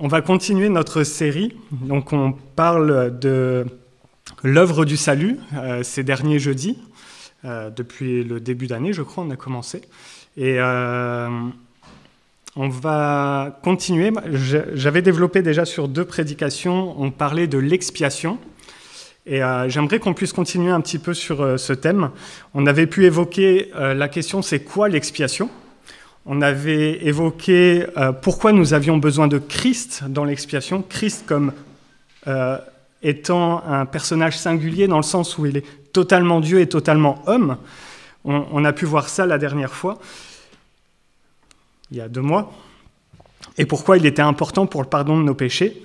On va continuer notre série. Donc, on parle de l'œuvre du salut ces derniers jeudis. Depuis le début d'année, je crois, on a commencé. Et on va continuer. J'avais développé déjà sur 2 prédications, on parlait de l'expiation. Et j'aimerais qu'on puisse continuer un petit peu sur ce thème. On avait pu évoquer la question, c'est quoi l'expiation ? On avait évoqué pourquoi nous avions besoin de Christ dans l'expiation. Christ comme étant un personnage singulier dans le sens où il est totalement Dieu et totalement homme. On a pu voir ça la dernière fois, il y a 2 mois. Et pourquoi il était important pour le pardon de nos péchés.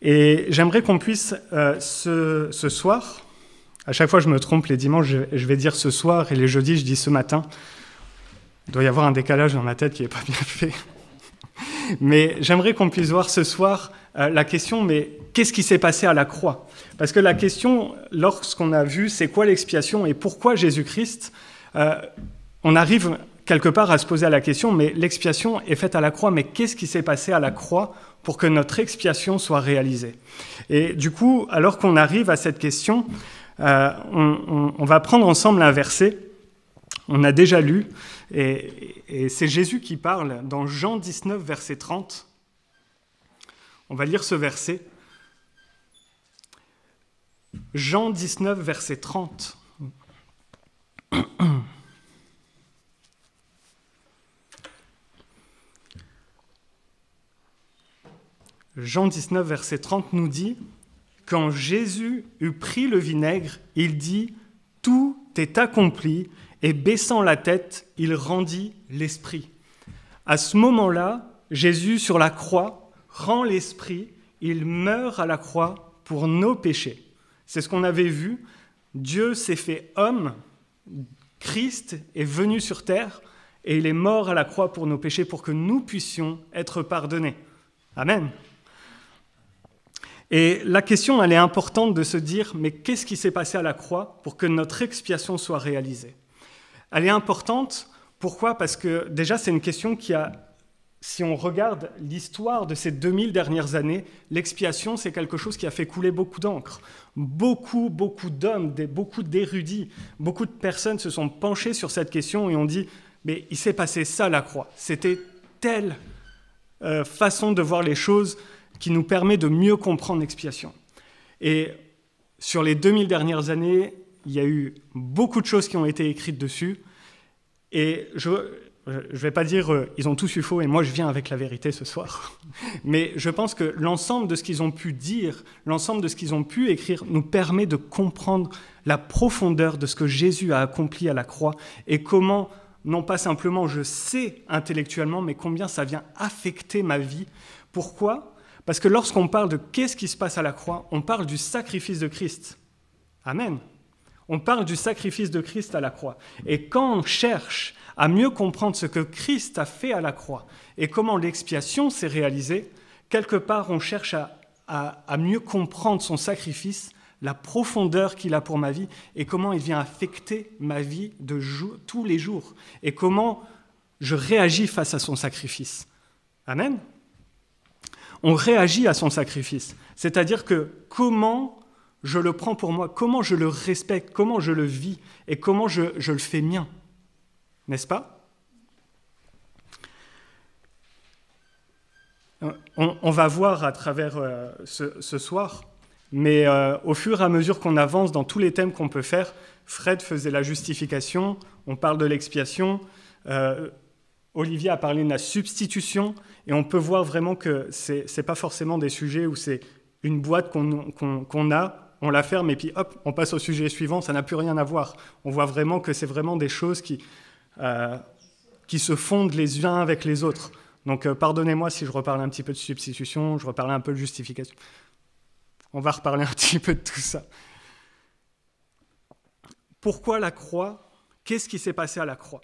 Et j'aimerais qu'on puisse ce soir, à chaque fois je me trompe, les dimanches je vais dire ce soir et les jeudis je dis ce matin. Il doit y avoir un décalage dans ma tête qui n'est pas bien fait. Mais j'aimerais qu'on puisse voir ce soir la question, mais qu'est-ce qui s'est passé à la croix ? Parce que la question, lorsqu'on a vu c'est quoi l'expiation et pourquoi Jésus-Christ, on arrive quelque part à se poser la question, mais l'expiation est faite à la croix, mais qu'est-ce qui s'est passé à la croix pour que notre expiation soit réalisée ? Et du coup, alors qu'on arrive à cette question, on va prendre ensemble un verset, on a déjà lu, et c'est Jésus qui parle dans Jean 19, verset 30. On va lire ce verset. Jean 19, verset 30. Jean 19, verset 30 nous dit « Quand Jésus eut pris le vinaigre, il dit « Tout est accompli » et baissant la tête, il rendit l'esprit. » À ce moment-là, Jésus, sur la croix, rend l'esprit, il meurt à la croix pour nos péchés. C'est ce qu'on avait vu. Dieu s'est fait homme, Christ est venu sur terre et il est mort à la croix pour nos péchés pour que nous puissions être pardonnés. Amen. Et la question, elle est importante de se dire, mais qu'est-ce qui s'est passé à la croix pour que notre expiation soit réalisée ? Elle est importante, pourquoi ? Parce que déjà, c'est une question qui a, si on regarde l'histoire de ces 2000 dernières années, l'expiation, c'est quelque chose qui a fait couler beaucoup d'encre. Beaucoup d'hommes, beaucoup d'érudits, beaucoup de personnes se sont penchés sur cette question et ont dit, mais il s'est passé ça à la croix. C'était telle façon de voir les choses qui nous permet de mieux comprendre l'expiation. Et sur les 2000 dernières années, il y a eu beaucoup de choses qui ont été écrites dessus. Et je ne vais pas dire ils ont tous eu faux et moi je viens avec la vérité ce soir. Mais je pense que l'ensemble de ce qu'ils ont pu dire, l'ensemble de ce qu'ils ont pu écrire nous permet de comprendre la profondeur de ce que Jésus a accompli à la croix et comment, non pas simplement je sais intellectuellement, mais combien ça vient affecter ma vie. Pourquoi ? Parce que lorsqu'on parle de qu'est-ce qui se passe à la croix, on parle du sacrifice de Christ. Amen. On parle du sacrifice de Christ à la croix. Et quand on cherche à mieux comprendre ce que Christ a fait à la croix et comment l'expiation s'est réalisée, quelque part on cherche à mieux comprendre son sacrifice, la profondeur qu'il a pour ma vie et comment il vient affecter ma vie tous les jours et comment je réagis face à son sacrifice. Amen. On réagit à son sacrifice, c'est-à-dire que comment je le prends pour moi, comment je le respecte, comment je le vis et comment je le fais mien, n'est-ce pas ? On va voir à travers ce soir, mais au fur et à mesure qu'on avance dans tous les thèmes qu'on peut faire, Fred faisait la justification, on parle de l'expiation, Olivier a parlé de la substitution, et on peut voir vraiment que ce n'est pas forcément des sujets où c'est une boîte qu'on a, on la ferme et puis hop, on passe au sujet suivant, ça n'a plus rien à voir. On voit vraiment que c'est vraiment des choses qui se fondent les uns avec les autres. Donc pardonnez-moi si je reparle un petit peu de substitution, je reparle un peu de justification. On va reparler un petit peu de tout ça. Pourquoi la croix ? Qu'est-ce qui s'est passé à la croix ?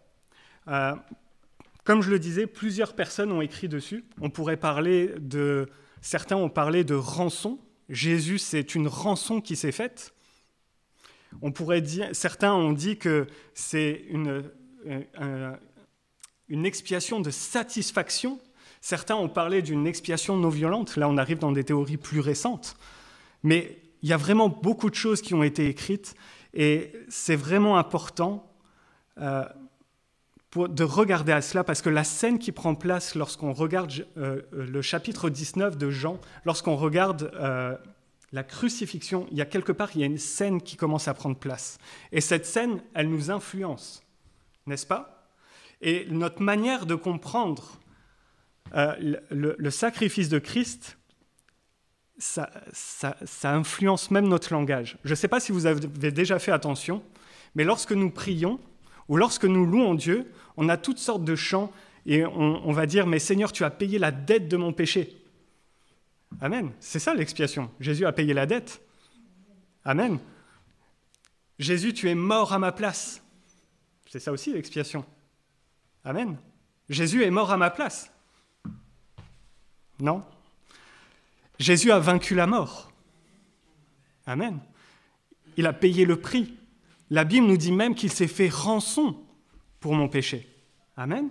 Comme je le disais, plusieurs personnes ont écrit dessus. On pourrait parler certains ont parlé de rançon. Jésus, c'est une rançon qui s'est faite. On pourrait dire, certains ont dit que c'est une expiation de satisfaction. Certains ont parlé d'une expiation non violente, là on arrive dans des théories plus récentes, mais il y a vraiment beaucoup de choses qui ont été écrites, et c'est vraiment important de regarder à cela, parce que la scène qui prend place lorsqu'on regarde le chapitre 19 de Jean, lorsqu'on regarde la crucifixion, il y a une scène qui commence à prendre place. Et cette scène, elle nous influence, n'est-ce pas? Et notre manière de comprendre le sacrifice de Christ, ça influence même notre langage. Je ne sais pas si vous avez déjà fait attention, mais lorsque nous prions, ou lorsque nous louons Dieu, on a toutes sortes de chants et on va dire « Mais Seigneur, tu as payé la dette de mon péché. » Amen. C'est ça l'expiation. Jésus a payé la dette. Amen. Jésus, tu es mort à ma place. C'est ça aussi l'expiation. Amen. Jésus est mort à ma place. Non. Jésus a vaincu la mort. Amen. Il a payé le prix. La Bible nous dit même qu'il s'est fait rançon pour mon péché. Amen.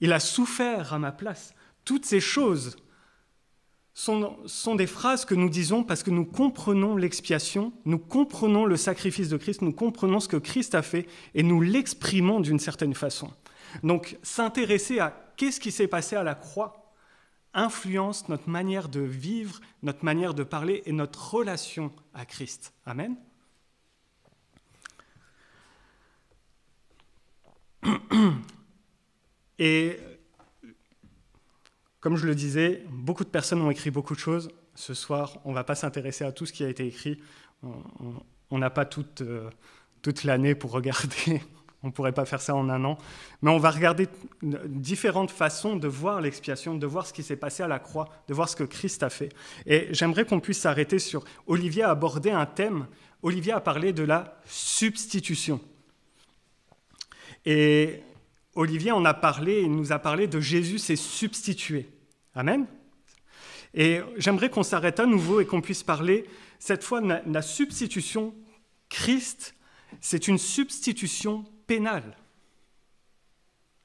Il a souffert à ma place. Toutes ces choses sont des phrases que nous disons parce que nous comprenons l'expiation, nous comprenons le sacrifice de Christ, nous comprenons ce que Christ a fait et nous l'exprimons d'une certaine façon. Donc, s'intéresser à qu'est-ce qui s'est passé à la croix influence notre manière de vivre, notre manière de parler et notre relation à Christ. Amen. Et comme je le disais, beaucoup de personnes ont écrit beaucoup de choses. Ce soir, on ne va pas s'intéresser à tout ce qui a été écrit. On n'a pas toute l'année pour regarder. On ne pourrait pas faire ça en un an. Mais on va regarder différentes façons de voir l'expiation, de voir ce qui s'est passé à la croix, de voir ce que Christ a fait. Et j'aimerais qu'on puisse s'arrêter sur... Olivier a abordé un thème. Olivier a parlé de la substitution. Et Olivier il nous a parlé de Jésus s'est substitué. Amen. Et j'aimerais qu'on s'arrête à nouveau et qu'on puisse parler, cette fois, de la substitution. Christ, c'est une substitution pénale.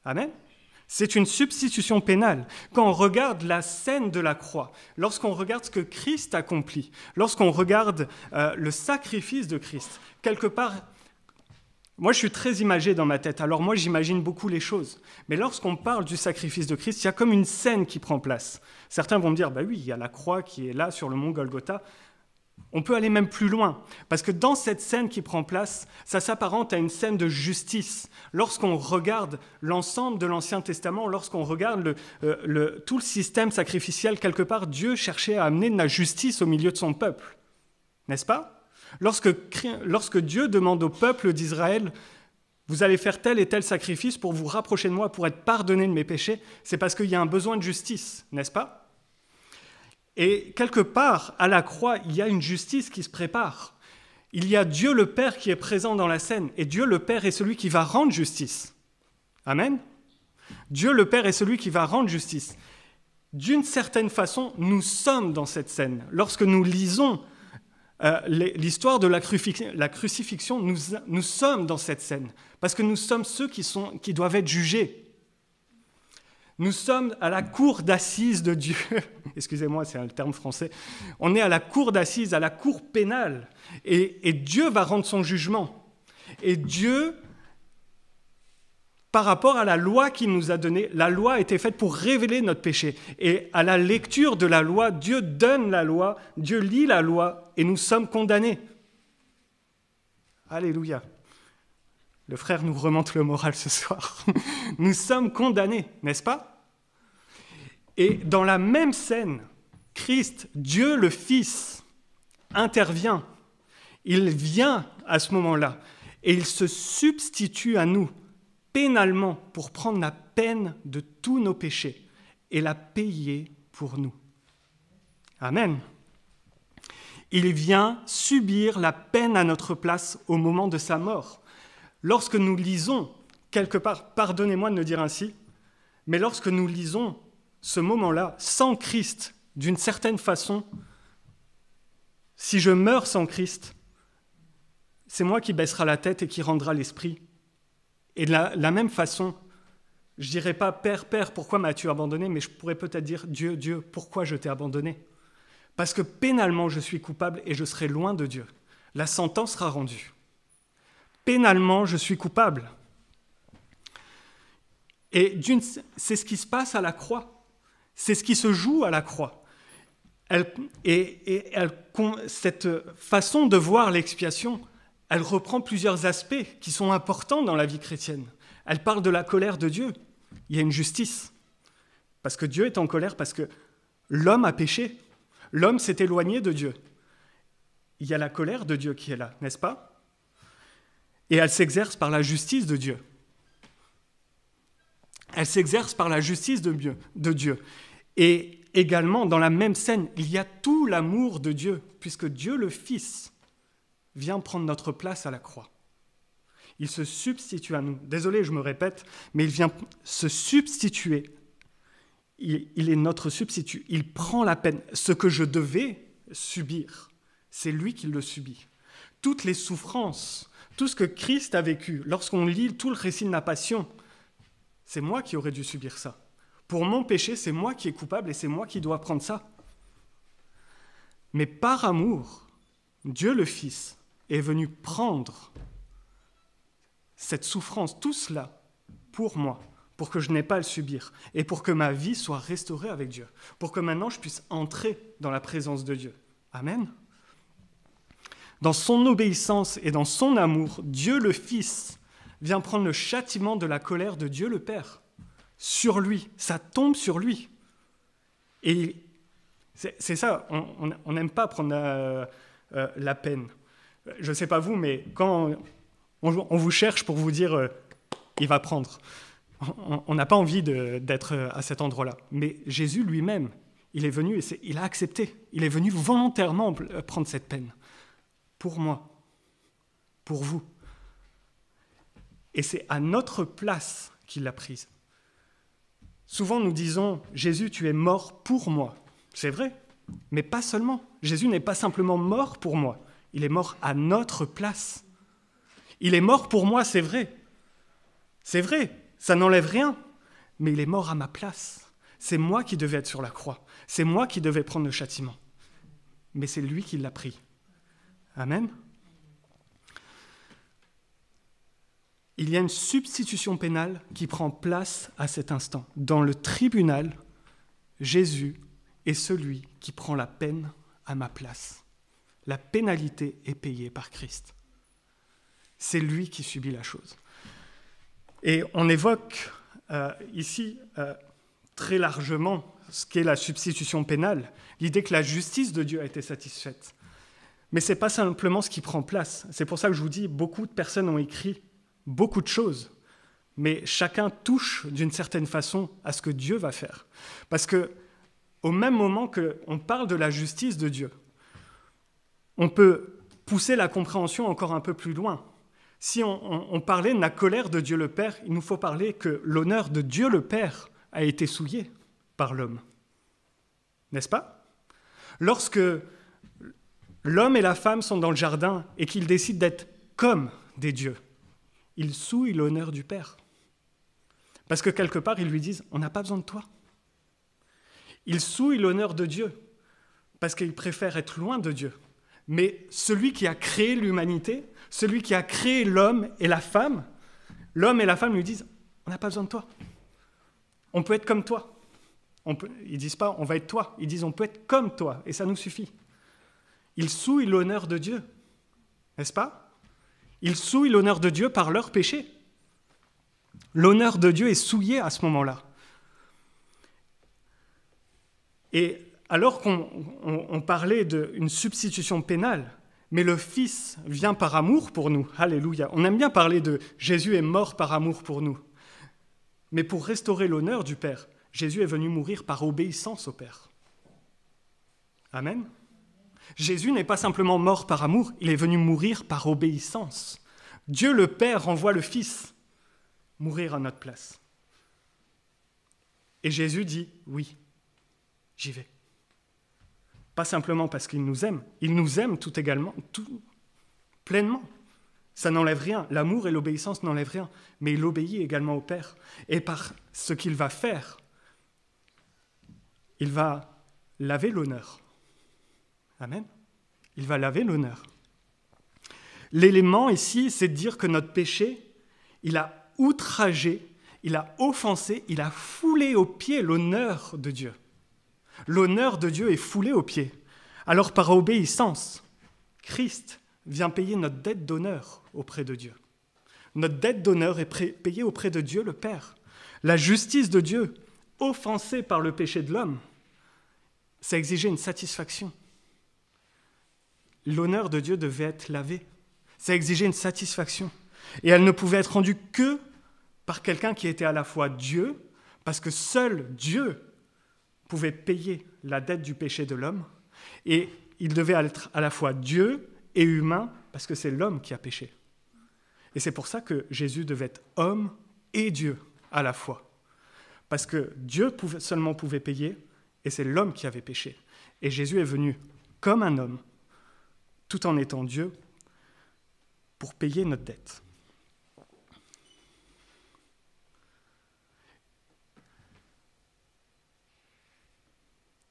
Amen. C'est une substitution pénale. Quand on regarde la scène de la croix, lorsqu'on regarde ce que Christ accomplit, lorsqu'on regarde le sacrifice de Christ, quelque part... Moi, je suis très imagé dans ma tête, alors moi, j'imagine beaucoup les choses. Mais lorsqu'on parle du sacrifice de Christ, il y a comme une scène qui prend place. Certains vont me dire, bah oui, il y a la croix qui est là sur le mont Golgotha. On peut aller même plus loin, parce que dans cette scène qui prend place, ça s'apparente à une scène de justice. Lorsqu'on regarde l'ensemble de l'Ancien Testament, lorsqu'on regarde tout le système sacrificiel, quelque part, Dieu cherchait à amener de la justice au milieu de son peuple. N'est-ce pas ? Lorsque Dieu demande au peuple d'Israël « Vous allez faire tel et tel sacrifice pour vous rapprocher de moi, pour être pardonné de mes péchés », c'est parce qu'il y a un besoin de justice, n'est-ce pas ? Et quelque part, à la croix, il y a une justice qui se prépare. Il y a Dieu le Père qui est présent dans la scène, et Dieu le Père est celui qui va rendre justice. Amen ? Dieu le Père est celui qui va rendre justice. D'une certaine façon, nous sommes dans cette scène. Lorsque nous lisons l'histoire de la crucifixion, nous sommes dans cette scène, parce que nous sommes ceux qui doivent être jugés. Nous sommes à la cour d'assises de Dieu. Excusez-moi, c'est un terme français. On est à la cour d'assises, à la cour pénale, et Dieu va rendre son jugement. Et Dieu, par rapport à la loi qu'il nous a donnée, la loi a été faite pour révéler notre péché. Et à la lecture de la loi, Dieu donne la loi, Dieu lit la loi, et nous sommes condamnés. Alléluia. Le frère nous remonte le moral ce soir. Nous sommes condamnés, n'est-ce pas ? Et dans la même scène, Christ, Dieu le Fils, intervient. Il vient à ce moment-là, et il se substitue à nous, pénalement, pour prendre la peine de tous nos péchés et la payer pour nous. Amen. Il vient subir la peine à notre place au moment de sa mort. Lorsque nous lisons, quelque part, pardonnez-moi de le dire ainsi, mais lorsque nous lisons ce moment-là, sans Christ, d'une certaine façon, si je meurs sans Christ, c'est moi qui baissera la tête et qui rendra l'esprit. Et de la même façon, Je dirais pas, Père, Père, pourquoi m'as-tu abandonné? Mais je pourrais peut-être dire, Dieu, Dieu, pourquoi je t'ai abandonné? Parce que pénalement, je suis coupable et je serai loin de Dieu. La sentence sera rendue. Pénalement, je suis coupable. Et c'est ce qui se passe à la croix. C'est ce qui se joue à la croix. Cette façon de voir l'expiation, elle reprend plusieurs aspects qui sont importants dans la vie chrétienne. Elle parle de la colère de Dieu. Il y a une justice. Parce que Dieu est en colère, parce que l'homme a péché. L'homme s'est éloigné de Dieu. Il y a la colère de Dieu qui est là, n'est-ce pas? Et elle s'exerce par la justice de Dieu. Elle s'exerce par la justice de Dieu. Et également, dans la même scène, il y a tout l'amour de Dieu, puisque Dieu le Fils vient prendre notre place à la croix. Il se substitue à nous. Désolé, je me répète, mais il vient se substituer. Il est notre substitut. Il prend la peine. Ce que je devais subir, c'est lui qui le subit. Toutes les souffrances, tout ce que Christ a vécu, lorsqu'on lit tout le récit de la Passion, c'est moi qui aurais dû subir ça. Pour mon péché, c'est moi qui est coupable et c'est moi qui dois prendre ça. Mais par amour, Dieu le Fils est venu prendre cette souffrance, tout cela, pour moi, pour que je n'ai pas à le subir et pour que ma vie soit restaurée avec Dieu, pour que maintenant je puisse entrer dans la présence de Dieu. Amen. Dans son obéissance et dans son amour, Dieu le Fils vient prendre le châtiment de la colère de Dieu le Père sur lui. Ça tombe sur lui. Et c'est ça, on n'aime pas prendre la peine. Je ne sais pas vous, mais quand on vous cherche pour vous dire il va prendre, on n'a pas envie d'être à cet endroit-là. Mais Jésus lui-même, il est venu et il a accepté. Il est venu volontairement prendre cette peine. Pour moi, pour vous. Et c'est à notre place qu'il l'a prise. Souvent nous disons, Jésus, tu es mort pour moi. C'est vrai, mais pas seulement. Jésus n'est pas simplement mort pour moi, il est mort à notre place. Il est mort pour moi, c'est vrai. C'est vrai, ça n'enlève rien, mais il est mort à ma place. C'est moi qui devais être sur la croix, c'est moi qui devais prendre le châtiment. Mais c'est lui qui l'a pris. Amen. Il y a une substitution pénale qui prend place à cet instant. Dans le tribunal, Jésus est celui qui prend la peine à ma place. La pénalité est payée par Christ. C'est lui qui subit la chose. Et on évoque ici très largement ce qu'est la substitution pénale, l'idée que la justice de Dieu a été satisfaite. Mais ce n'est pas simplement ce qui prend place. C'est pour ça que je vous dis, beaucoup de personnes ont écrit beaucoup de choses, mais chacun touche d'une certaine façon à ce que Dieu va faire. Parce que au même moment qu'on parle de la justice de Dieu, on peut pousser la compréhension encore un peu plus loin. Si on parlait de la colère de Dieu le Père, il nous faut parler que l'honneur de Dieu le Père a été souillé par l'homme. N'est-ce pas? Lorsque l'homme et la femme sont dans le jardin et qu'ils décident d'être comme des dieux, ils souillent l'honneur du Père. Parce que quelque part, ils lui disent « on n'a pas besoin de toi ». Ils souillent l'honneur de Dieu parce qu'ils préfèrent être loin de Dieu. Mais celui qui a créé l'humanité, celui qui a créé l'homme et la femme lui disent « on n'a pas besoin de toi. On peut être comme toi. » Ils ne disent pas « on va être toi », ils disent « on peut être comme toi » et ça nous suffit. Ils souillent l'honneur de Dieu, n'est-ce pas? Ils souillent l'honneur de Dieu par leur péché. L'honneur de Dieu est souillé à ce moment-là. Et alors qu'on parlait d'une substitution pénale, mais le Fils vient par amour pour nous. Alléluia. On aime bien parler de Jésus est mort par amour pour nous. Mais pour restaurer l'honneur du Père, Jésus est venu mourir par obéissance au Père. Amen. Jésus n'est pas simplement mort par amour, il est venu mourir par obéissance. Dieu le Père envoie le Fils mourir à notre place. Et Jésus dit, oui, j'y vais. Pas simplement parce qu'il nous aime tout également, tout pleinement. Ça n'enlève rien. L'amour et l'obéissance n'enlèvent rien. Mais il obéit également au Père. Et par ce qu'il va faire, il va laver l'honneur. Amen. Il va laver l'honneur. L'élément ici, c'est de dire que notre péché, il a outragé, il a offensé, il a foulé aux pieds l'honneur de Dieu. L'honneur de Dieu est foulé aux pieds. Alors par obéissance, Christ vient payer notre dette d'honneur auprès de Dieu. Notre dette d'honneur est payée auprès de Dieu le Père. La justice de Dieu, offensée par le péché de l'homme, ça exigeait une satisfaction. L'honneur de Dieu devait être lavé. Ça exigeait une satisfaction. Et elle ne pouvait être rendue que par quelqu'un qui était à la fois Dieu, parce que seul Dieu pouvait payer la dette du péché de l'homme, et il devait être à la fois Dieu et humain, parce que c'est l'homme qui a péché. Et c'est pour ça que Jésus devait être homme et Dieu à la fois. Parce que Dieu seulement pouvait payer, et c'est l'homme qui avait péché. Et Jésus est venu comme un homme, tout en étant Dieu, pour payer notre dette.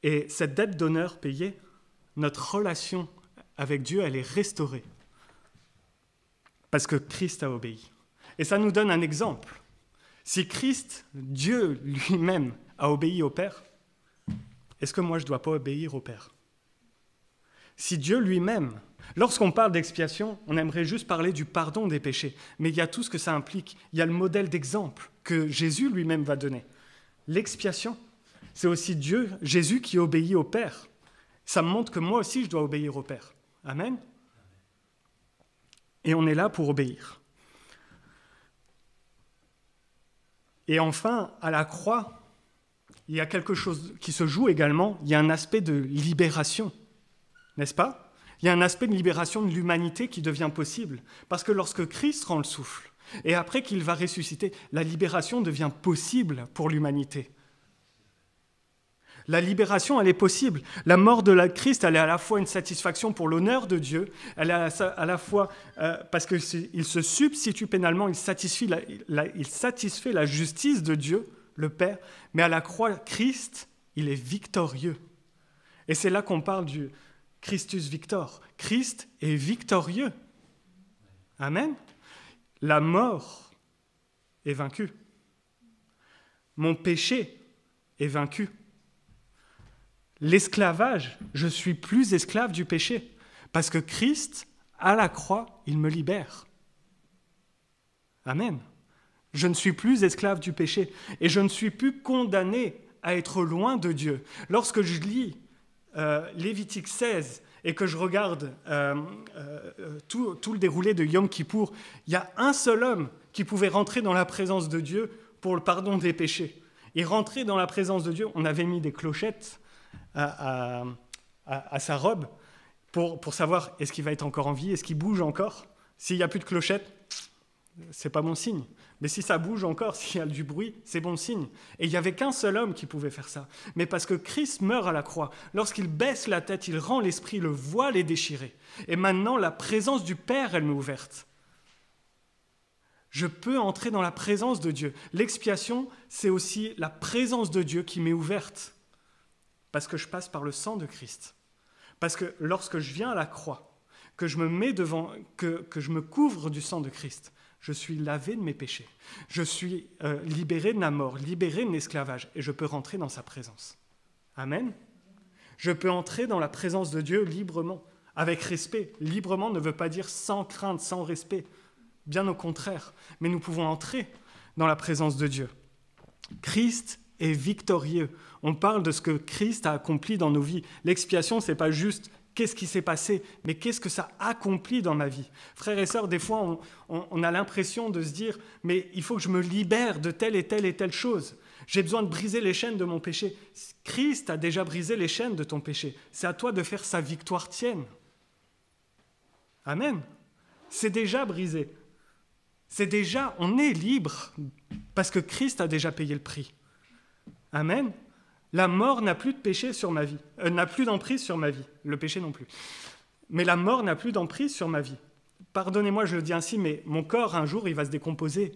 Et cette dette d'honneur payée, notre relation avec Dieu, elle est restaurée. Parce que Christ a obéi. Et ça nous donne un exemple. Si Christ, Dieu lui-même, a obéi au Père, est-ce que moi je ne dois pas obéir au Père? Si Dieu lui-même, lorsqu'on parle d'expiation, on aimerait juste parler du pardon des péchés, mais il y a tout ce que ça implique. Il y a le modèle d'exemple que Jésus lui-même va donner. L'expiation, c'est aussi Dieu, Jésus, qui obéit au Père. Ça me montre que moi aussi, je dois obéir au Père. Amen. Et on est là pour obéir. Et enfin, à la croix, il y a quelque chose qui se joue également. Il y a un aspect de libération, n'est-ce pas? Il y a un aspect de libération de l'humanité qui devient possible. Parce que lorsque Christ rend le souffle, et après qu'il va ressusciter, la libération devient possible pour l'humanité. La libération, elle est possible. La mort de Christ, elle est à la fois une satisfaction pour l'honneur de Dieu, elle est à la fois, parce qu'il se substitue pénalement, il satisfait la justice de Dieu, le Père, mais à la croix, Christ, il est victorieux. Et c'est là qu'on parle du Christus Victor. Christ est victorieux. Amen. La mort est vaincue. Mon péché est vaincu. L'esclavage, je suis plus esclave du péché, parce que Christ, à la croix, il me libère. Amen. Je ne suis plus esclave du péché, et je ne suis plus condamné à être loin de Dieu. Lorsque je lis Lévitique 16 et que je regarde tout le déroulé de Yom Kippour, il y a un seul homme qui pouvait rentrer dans la présence de Dieu pour le pardon des péchés. Et rentrer dans la présence de Dieu, on avait mis des clochettes à sa robe pour savoir est-ce qu'il va être encore en vie, est-ce qu'il bouge encore. S'il n'y a plus de clochettes, c'est pas bon signe. Mais si ça bouge encore, s'il y a du bruit, c'est bon signe. Et il n'y avait qu'un seul homme qui pouvait faire ça. Mais parce que Christ meurt à la croix, lorsqu'il baisse la tête, il rend l'esprit, le voile est déchiré. Et maintenant, la présence du Père, elle m'est ouverte. Je peux entrer dans la présence de Dieu. L'expiation, c'est aussi la présence de Dieu qui m'est ouverte. Parce que je passe par le sang de Christ. Parce que lorsque je viens à la croix, que je me mets devant, que je me couvre du sang de Christ, je suis lavé de mes péchés. Je suis libéré de ma mort, libéré de l'esclavage, et je peux rentrer dans sa présence. Amen. Je peux entrer dans la présence de Dieu librement, avec respect. Librement ne veut pas dire sans crainte, sans respect. Bien au contraire. Mais nous pouvons entrer dans la présence de Dieu. Christ est victorieux. On parle de ce que Christ a accompli dans nos vies. L'expiation, ce n'est pas juste qu'est-ce qui s'est passé, mais qu'est-ce que ça accomplit dans ma vie. Frères et sœurs, des fois, on a l'impression de se dire « mais il faut que je me libère de telle et telle et telle chose. J'ai besoin de briser les chaînes de mon péché. » Christ a déjà brisé les chaînes de ton péché. C'est à toi de faire sa victoire tienne. Amen. C'est déjà brisé. C'est déjà, on est libre parce que Christ a déjà payé le prix. Amen. La mort n'a plus de péché sur ma vie, n'a plus d'emprise sur ma vie. Le péché non plus. Mais la mort n'a plus d'emprise sur ma vie. pardonnez-moi, je le dis ainsi, mais mon corps, un jour, il va se décomposer.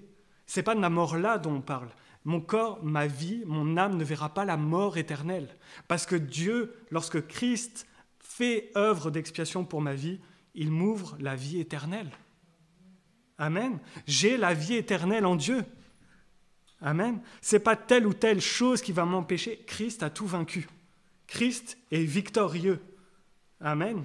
Ce n'est pas de la mort là dont on parle. Mon corps, ma vie, mon âme ne verra pas la mort éternelle. Parce que Dieu, lorsque Christ fait œuvre d'expiation pour ma vie, il m'ouvre la vie éternelle. Amen. J'ai la vie éternelle en Dieu. Amen. Ce n'est pas telle ou telle chose qui va m'empêcher. Christ a tout vaincu. Christ est victorieux. Amen.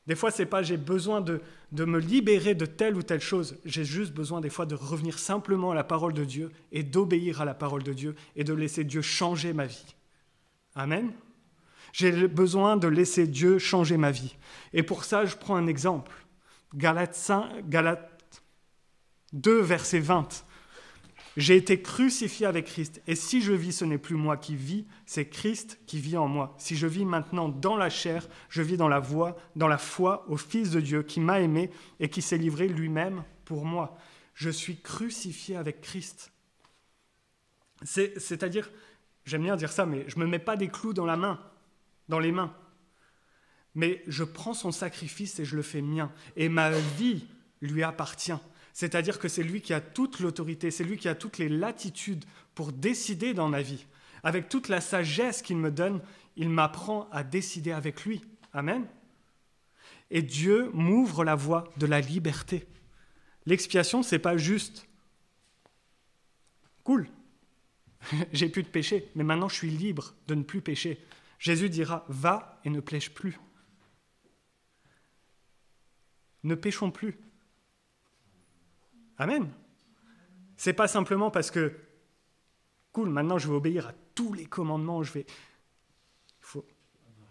Des fois, ce n'est pas j'ai besoin de me libérer de telle ou telle chose. J'ai juste besoin des fois de revenir simplement à la parole de Dieu et d'obéir à la parole de Dieu et de laisser Dieu changer ma vie. Amen. J'ai besoin de laisser Dieu changer ma vie. Et pour ça, je prends un exemple. Galates 2, verset 20. J'ai été crucifié avec Christ, et si je vis, ce n'est plus moi qui vis, c'est Christ qui vit en moi. Si je vis maintenant dans la chair, je vis dans la foi au Fils de Dieu qui m'a aimé et qui s'est livré lui-même pour moi. Je suis crucifié avec Christ. C'est-à-dire, j'aime bien dire ça, mais je ne me mets pas des clous dans les mains. Mais je prends son sacrifice et je le fais mien. Et ma vie lui appartient. C'est-à-dire que c'est lui qui a toute l'autorité, c'est lui qui a toutes les latitudes pour décider dans ma vie. Avec toute la sagesse qu'il me donne, il m'apprend à décider avec lui. Amen. Et Dieu m'ouvre la voie de la liberté. L'expiation, ce n'est pas juste « cool, j'ai plus de péché, mais maintenant je suis libre de ne plus pécher ». Jésus dira « va et ne pêche plus ». Ne péchons plus. Amen. C'est pas simplement parce que, cool, maintenant je vais obéir à tous les commandements, il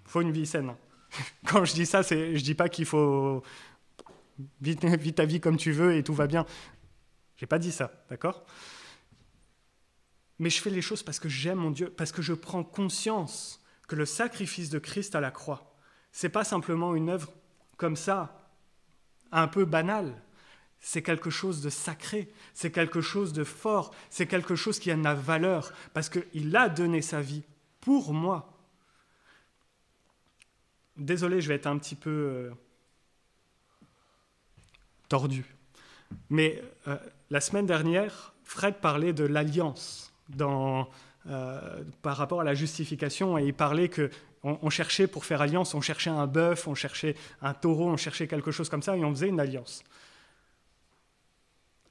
faut une vie saine. Quand je dis ça, je dis pas qu'il faut vis ta vie comme tu veux et tout va bien. J'ai pas dit ça, d'accord ? Mais je fais les choses parce que j'aime mon Dieu, parce que je prends conscience que le sacrifice de Christ à la croix, c'est pas simplement une œuvre comme ça, un peu banale. C'est quelque chose de sacré, c'est quelque chose de fort, c'est quelque chose qui a de la valeur, parce qu'il a donné sa vie pour moi. Désolé, je vais être un petit peu tordu. Mais la semaine dernière, Fred parlait de l'alliance par rapport à la justification, et il parlait qu'on cherchait pour faire alliance, on cherchait un bœuf, on cherchait un taureau, on cherchait quelque chose comme ça, et on faisait une alliance.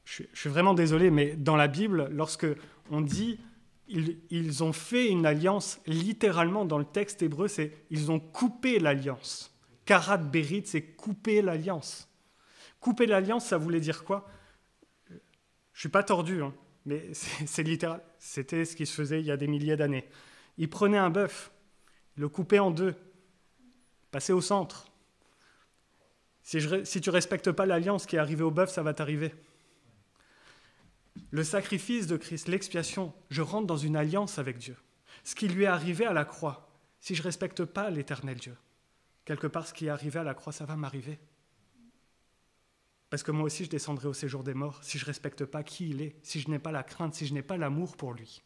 Je suis vraiment désolé, mais dans la Bible, lorsque on dit ils ont fait une alliance, littéralement dans le texte hébreu, c'est ils ont coupé l'alliance. Karat berit, c'est couper l'alliance. Couper l'alliance, ça voulait dire quoi ? Je ne suis pas tordu, hein, mais c'est littéral. C'était ce qui se faisait il y a des milliers d'années. Ils prenaient un bœuf, ils le coupaient en deux, passaient au centre. Si tu ne respectes pas l'alliance qui est arrivée au bœuf, ça va t'arriver. Le sacrifice de Christ, l'expiation, je rentre dans une alliance avec Dieu. Ce qui lui est arrivé à la croix, si je ne respecte pas l'éternel Dieu, quelque part ce qui est arrivé à la croix, ça va m'arriver. Parce que moi aussi, je descendrai au séjour des morts si je ne respecte pas qui il est, si je n'ai pas la crainte, si je n'ai pas l'amour pour lui.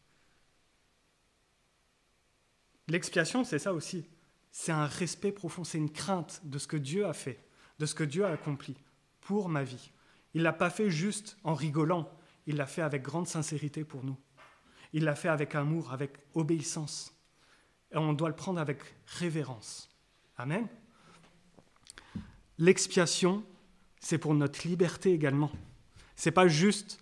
L'expiation, c'est ça aussi. C'est un respect profond, c'est une crainte de ce que Dieu a fait, de ce que Dieu a accompli pour ma vie. Il ne l'a pas fait juste en rigolant. Il l'a fait avec grande sincérité pour nous. Il l'a fait avec amour, avec obéissance. Et on doit le prendre avec révérence. Amen. L'expiation, c'est pour notre liberté également. Ce n'est pas juste,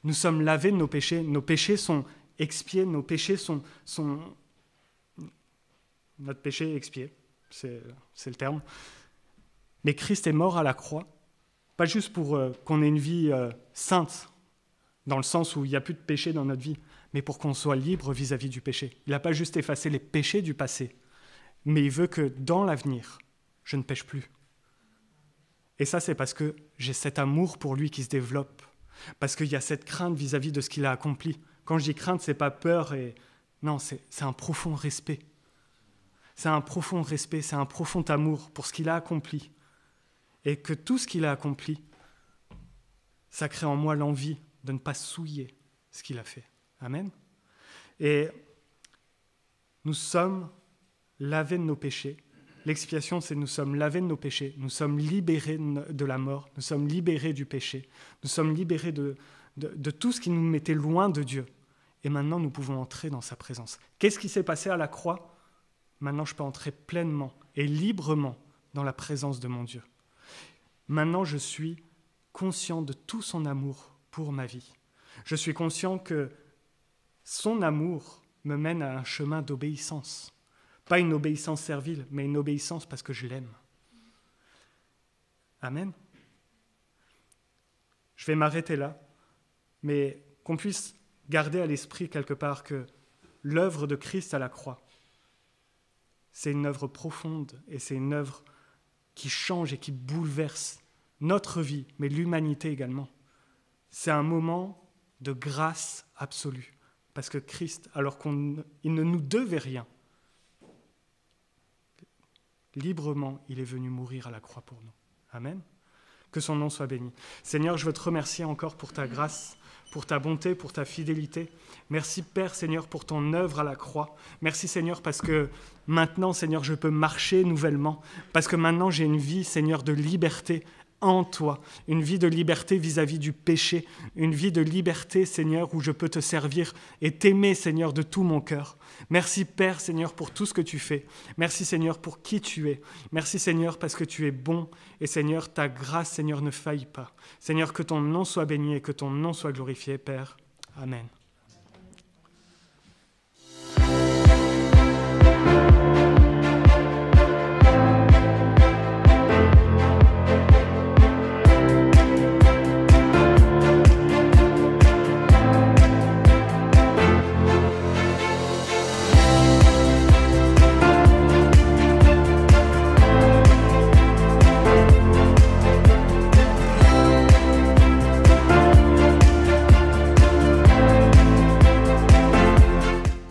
nous sommes lavés de nos péchés sont expiés, nos péchés sont notre péché est expié, c'est le terme. Mais Christ est mort à la croix, pas juste pour qu'on ait une vie sainte, dans le sens où il n'y a plus de péché dans notre vie, mais pour qu'on soit libre vis-à-vis du péché. Il n'a pas juste effacé les péchés du passé, mais il veut que dans l'avenir, je ne pêche plus. Et ça, c'est parce que j'ai cet amour pour lui qui se développe, parce qu'il y a cette crainte vis-à-vis de ce qu'il a accompli. Quand je dis crainte, ce n'est pas peur, non, c'est un profond respect. C'est un profond respect, c'est un profond amour pour ce qu'il a accompli. Et que tout ce qu'il a accompli, ça crée en moi l'envie de ne pas souiller ce qu'il a fait. Amen. Et nous sommes lavés de nos péchés L'expiation, c'est nous sommes lavés de nos péchés, nous sommes libérés de la mort, nous sommes libérés du péché, nous sommes libérés de tout ce qui nous mettait loin de Dieu. Et maintenant, nous pouvons entrer dans sa présence. Qu'est-ce qui s'est passé à la croix? Maintenant, je peux entrer pleinement et librement dans la présence de mon Dieu. Maintenant, je suis conscient de tout son amour pour ma vie. Je suis conscient que son amour me mène à un chemin d'obéissance. Pas une obéissance servile, mais une obéissance parce que je l'aime. Amen. Je vais m'arrêter là, mais qu'on puisse garder à l'esprit quelque part que l'œuvre de Christ à la croix, c'est une œuvre profonde et c'est une œuvre qui change et qui bouleverse notre vie, mais l'humanité également. C'est un moment de grâce absolue, parce que Christ, alors qu'il ne nous devait rien, librement, il est venu mourir à la croix pour nous. Amen. Que son nom soit béni. Seigneur, je veux te remercier encore pour ta grâce, pour ta bonté, pour ta fidélité. Merci Père, Seigneur, pour ton œuvre à la croix. Merci Seigneur, parce que maintenant, Seigneur, je peux marcher nouvellement, parce que maintenant j'ai une vie, Seigneur, de liberté en toi, une vie de liberté vis-à-vis du péché, une vie de liberté, Seigneur, où je peux te servir et t'aimer, Seigneur, de tout mon cœur. Merci, Père, Seigneur, pour tout ce que tu fais. Merci, Seigneur, pour qui tu es. Merci, Seigneur, parce que tu es bon. Et, Seigneur, ta grâce, Seigneur, ne faille pas. Seigneur, que ton nom soit béni et que ton nom soit glorifié, Père. Amen.